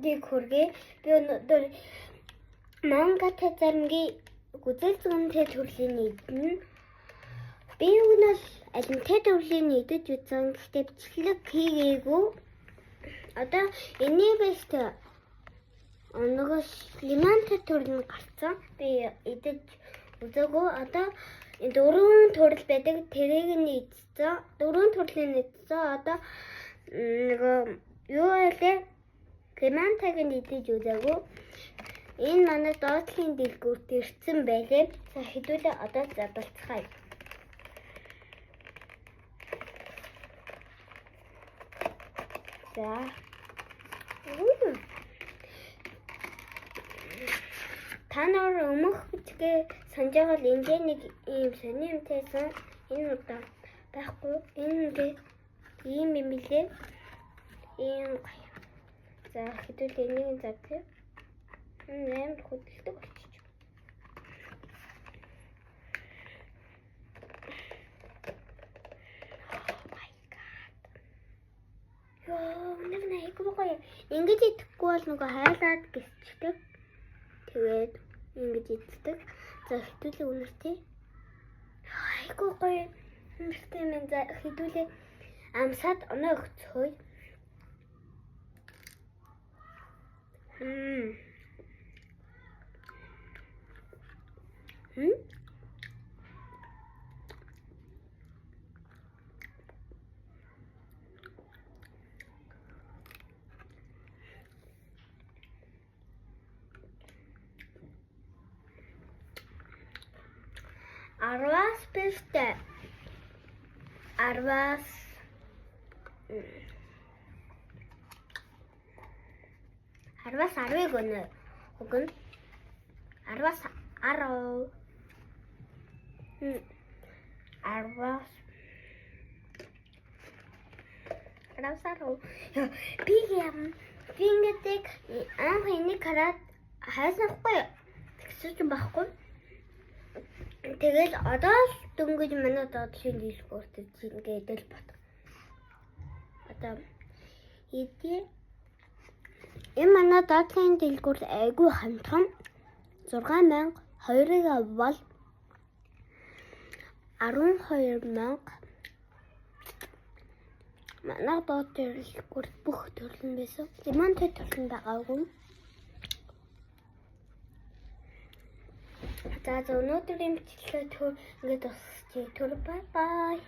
дэг хүргэе. Би өнөөдөр манга тазармгийн гүзэл зүүнтэй төрлийн нийтэн би өнөөдөр алинтэй төрлийн нийтэд үзэн гэхдээ бичлэг хийгээгүй. Одоо энэ бэст нөгөө лимантай төрлийн гарцсан. Би идэж үзээгөө. Одоо энэ дөрвөн төрөл байдаг. Тэрийг нийцсэн. Дөрвөн төрлийн нийцсэн. Одоо нөгөө юу вэ? Лимантайг идэж үзээгөө. Энэ манай доотлын дэлгүүрт ирсэн байлээ. За хэдүүлээ одоо задлцгаая. За. Та нар өмнөх бичгээ санаж байгаа л энэ нэг ийм сони юмтайсан. Энэ удаа байхгүй. Энэ ингээ ийм юм билээ. Ийм гоё. За хэдүүлээ энийг задлаа. Нэмд хөдөлдөг болчих. Гоё. Ингэж идэхгүй бол нөгөө хайлаад гисчдэг. Тэгээд ингэж иддэг. За хэдүүлээ үнэртэй. Айгуу гоё. Үнэртэй юм. За хэдүүлээ амсаад оноо өгцгөөе. Арвас биштэй. Арвас арвыг өгнө. Өгнө. Арвас 10. Арвас 10. Би ингээд анх энийг хараад хайсанахгүй. Тэгсэж байхгүй. Тэгэл одоо л дөнгөж манай доотлын дэлгүүрт ингээд л бат. Одоо эдгээр энэ манай доотлын дэлгүүр айгүй хамтхан 6,000 авбал 12,000 манай доотлын дэлгүүр бүх төрөл нь байсан. Лимонтой төрөл байгаагүй. За өнөөдрийн бичлэг ингээд дуусчих. Бай бай.